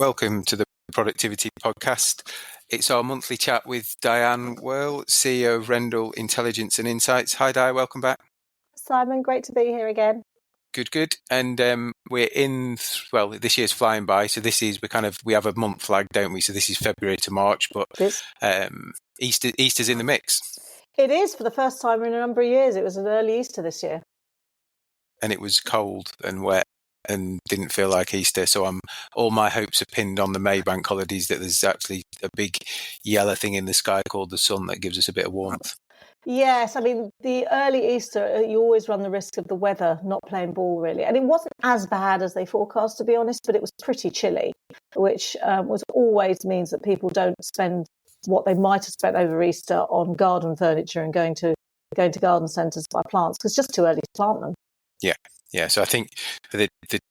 Welcome to the Productivity Podcast. It's our monthly chat with Diane Whirl, CEO of Rendell Intelligence and Insights. Hi, Di, welcome back. Simon, great to be here again. Good. And we're in, this year's flying by. So we have a month flag, don't we? So this is February to March, but Easter's in the mix. It is, for the first time in a number of years. It was an early Easter this year. And it was cold and wet and didn't feel like Easter. So all my hopes are pinned on the May bank holidays that there's actually a big yellow thing in the sky called the sun that gives us a bit of warmth. Yes, I mean, the early Easter, you always run the risk of the weather not playing ball, really. And it wasn't as bad as they forecast, to be honest, but it was pretty chilly, which always means that people don't spend what they might have spent over Easter on garden furniture and going to garden centres to buy plants, because it's just too early to plant them. Yeah. So I think for the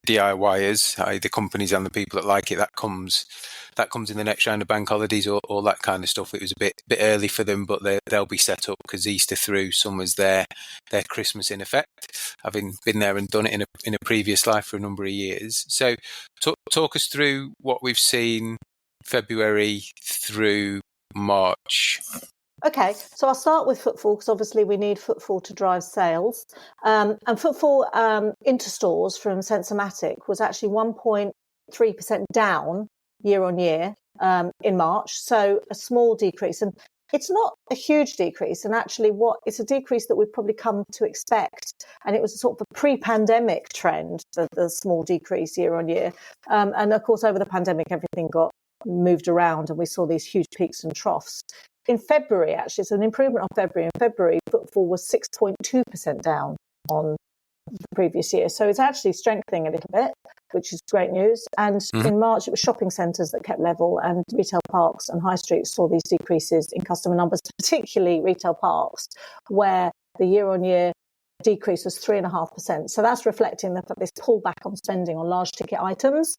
DIYers, the companies and the people that like it, that comes in the next round of bank holidays or all that kind of stuff. It was a bit early for them, but they'll be set up because Easter through, summer's their Christmas in effect. Having been there and done it in a previous life for a number of years. So talk us through what we've seen February through March. Okay, so I'll start with Footfall, because obviously we need Footfall to drive sales. And Footfall into stores from Sensormatic was actually 1.3% down year on year in March. So a small decrease. And it's not a huge decrease. And actually it's a decrease that we've probably come to expect. And it was a sort of a pre-pandemic trend, the small decrease year on year. And of course, over the pandemic, everything got moved around and we saw these huge peaks and troughs. In February, actually, it's an improvement on February. In February, Footfall was 6.2% down on the previous year. So it's actually strengthening a little bit, which is great news. And in March, it was shopping centres that kept level, and retail parks and high streets saw these decreases in customer numbers, particularly retail parks, where the year-on-year decrease was 3.5%. So that's reflecting the fact this pullback on spending on large ticket items.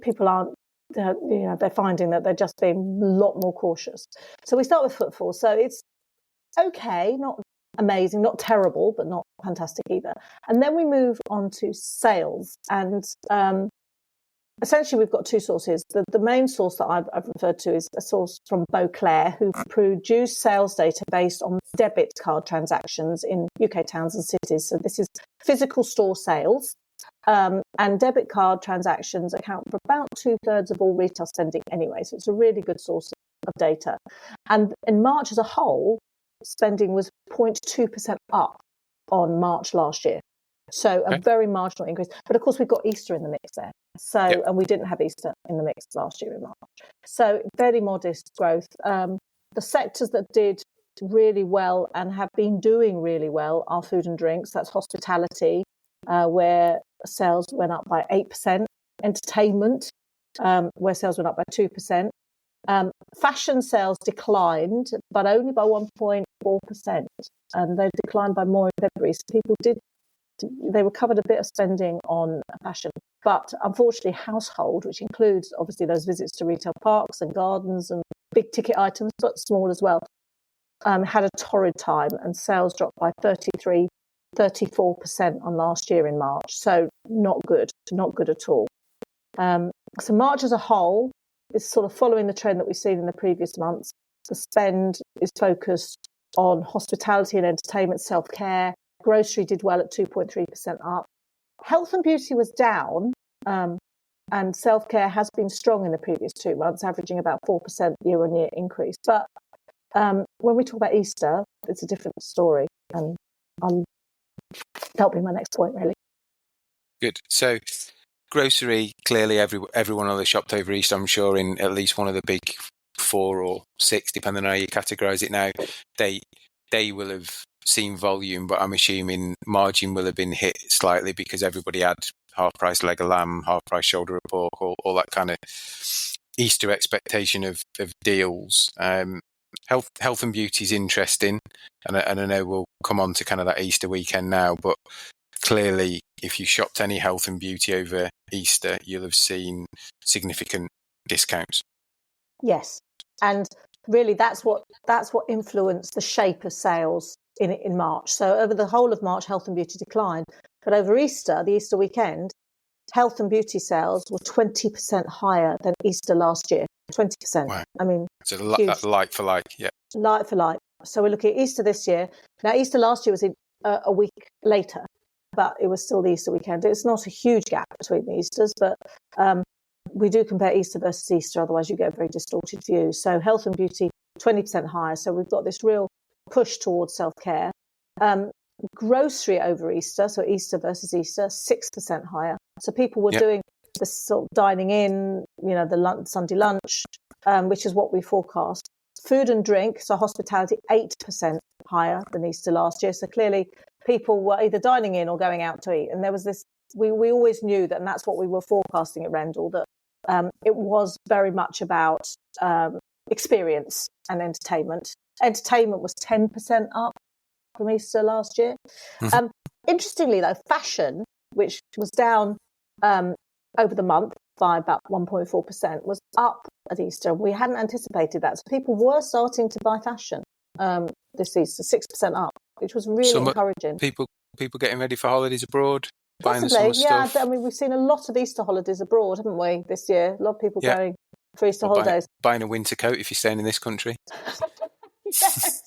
People aren't. They're finding that they're just being a lot more cautious. So we start with Footfall. So it's okay, not amazing, not terrible, but not fantastic either. And then we move on to sales. And essentially, we've got two sources. The main source that I've referred to is a source from Beauclair, who produced sales data based on debit card transactions in UK towns and cities. So this is physical store sales. And debit card transactions account for about 2/3 of all retail spending anyway. So it's a really good source of data. And in March as a whole, spending was 0.2% up on March last year. So a very marginal increase. But of course, we've got Easter in the mix there. So, and we didn't have Easter in the mix last year in March. So very modest growth. The sectors that did really well and have been doing really well are food and drinks. That's hospitality, where sales went up by 8%, entertainment, where sales went up by 2%. Fashion sales declined, but only by 1.4%, and they declined by more in February. So they recovered a bit of spending on fashion. But unfortunately, household, which includes obviously those visits to retail parks and gardens and big ticket items, but small as well, had a torrid time, and sales dropped by 34% on last year in March. So not good at all. So March as a whole is sort of following the trend that we've seen in the previous months. The spend is focused on hospitality and entertainment, self-care. Grocery did well at 2.3% up. Health and beauty was down, and self-care has been strong in the previous 2 months, averaging about 4% year-on-year increase. But when we talk about Easter, it's a different story. And that'll be my next point, really. Good. So grocery, clearly everyone will have shopped over Easter, I'm sure, in at least one of the big 4 or 6, depending on how you categorise it now. They will have seen volume, but I'm assuming margin will have been hit slightly because everybody had half-price leg of lamb, half-price shoulder of pork, all that kind of Easter expectation of deals. Health and beauty is interesting, and I know we'll come on to kind of that Easter weekend now, but clearly if you shopped any health and beauty over Easter, you'll have seen significant discounts. Yes, and really that's what influenced the shape of sales in March. So over the whole of March, health and beauty declined, but over Easter, the Easter weekend, health and beauty sales were 20% higher than Easter last year. 20%. Wow. I mean, so like for like, yeah. Like for like. So we're looking at Easter this year. Now, Easter last year was a week later, but it was still the Easter weekend. It's not a huge gap between the Easters, but we do compare Easter versus Easter, otherwise you get a very distorted view. So health and beauty, 20% higher. So we've got this real push towards self-care. Grocery over Easter, so Easter versus Easter, 6% higher. So people were doing the sort of dining in, the Sunday lunch, which is what we forecast. Food and drink, so hospitality, 8% higher than Easter last year. So clearly people were either dining in or going out to eat. And there was this, we always knew that, and that's what we were forecasting at Rendell, that it was very much about experience and entertainment. Entertainment was 10% up from Easter last year. Mm-hmm. Interestingly, though, fashion, which was down over the month by about 1.4%, was up at Easter. We hadn't anticipated that. So people were starting to buy fashion this Easter, 6% up, which was really encouraging. People getting ready for holidays abroad, buying the Possibly, summer stuff. I mean, we've seen a lot of Easter holidays abroad, haven't we, this year? A lot of people going for Easter holidays. Buying a winter coat if you're staying in this country. Yes.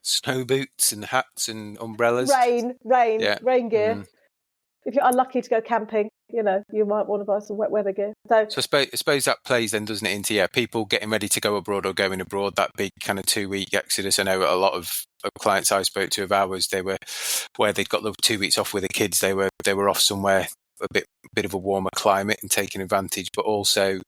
Snow boots and hats and umbrellas. Rain gear. Mm. If you're unlucky to go camping, you might want to buy some wet weather gear. So I suppose that plays then, doesn't it, into people getting ready to go abroad or going abroad, that big kind of 2-week exodus. I know a lot of clients I spoke to of ours, they were, where they'd got the 2 weeks off with the kids, they were off somewhere a bit of a warmer climate and taking advantage. But also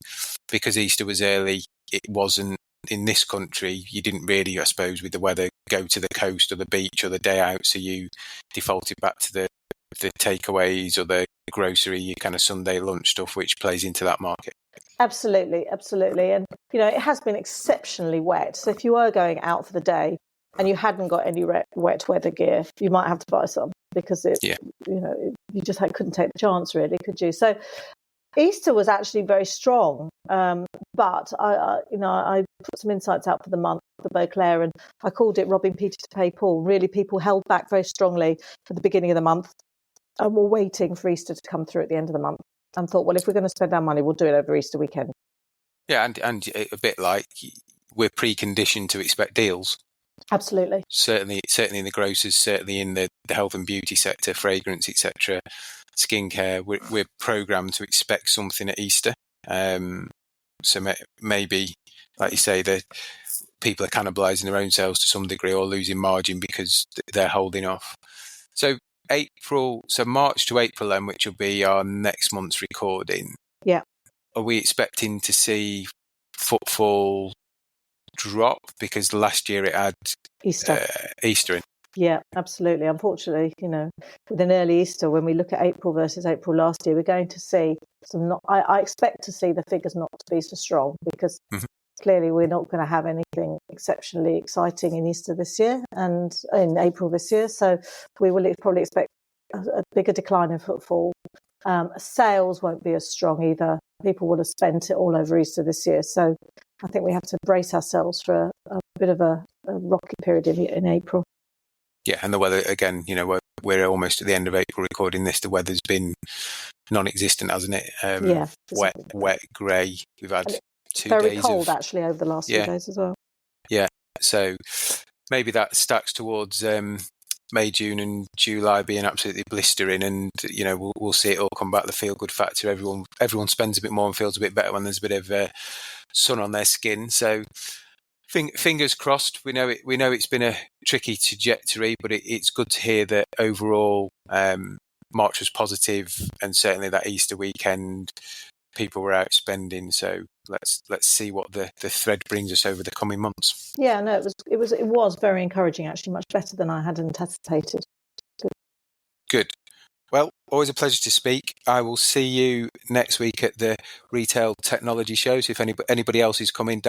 because Easter was early, it wasn't in this country, you didn't really, I suppose, with the weather, go to the coast or the beach or the day out, so you defaulted back to the takeaways or the grocery, your kind of Sunday lunch stuff, which plays into that market. Absolutely. And it has been exceptionally wet, so if you were going out for the day and you hadn't got any wet weather gear, you might have to buy some, because you just couldn't take the chance, really, could you? So Easter was actually very strong, but I put some insights out for the month for Beauclair, and I called it robbing Peter to pay Paul. Really, people held back very strongly for the beginning of the month and were waiting for Easter to come through at the end of the month, and thought, well, if we're going to spend our money, we'll do it over Easter weekend. Yeah, and a bit like we're preconditioned to expect deals. Absolutely. Certainly in the grocers, certainly in the health and beauty sector, fragrance, etc., skincare, we're programmed to expect something at Easter. So maybe, like you say, that people are cannibalising their own sales to some degree or losing margin because they're holding off. So March to April then, which will be our next month's recording. Yeah. Are we expecting to see footfall drop because last year it had Easter in? Yeah, absolutely. Unfortunately, with an early Easter, when we look at April versus April last year, we're going to see I expect to see the figures not to be so strong, because clearly we're not going to have anything exceptionally exciting in Easter this year and in April this year. So we will probably expect a bigger decline in footfall. Sales won't be as strong either. People will have spent it all over Easter this year. So I think we have to brace ourselves for a bit of a rocky period in April. Yeah, and the weather, again, we're almost at the end of April recording this. The weather's been non-existent, hasn't it? Wet, grey. We've had 2 days very cold, actually, over the last few days as well. Yeah, so maybe that stacks towards May, June and July being absolutely blistering, and we'll see it all come back, the feel-good factor. Everyone spends a bit more and feels a bit better when there's a bit of sun on their skin. So fingers crossed. We know it's been a tricky trajectory, but it's good to hear that overall March was positive, and certainly that Easter weekend people were out spending. So let's see what the thread brings us over the coming months. Yeah, no, it was very encouraging, actually, much better than I had anticipated. Good. Well, always a pleasure to speak. I will see you next week at the Retail Technology Show. So if anybody else is coming,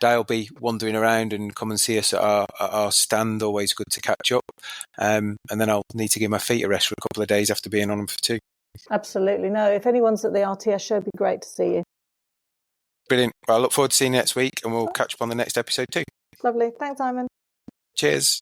I'll be wandering around, and come and see us at our stand. Always good to catch up. And then I'll need to give my feet a rest for a couple of days after being on them for 2. Absolutely. No, if anyone's at the RTS show, it'd be great to see you. Brilliant. Well, I look forward to seeing you next week, and we'll catch up on the next episode too. Lovely. Thanks, Simon. Cheers.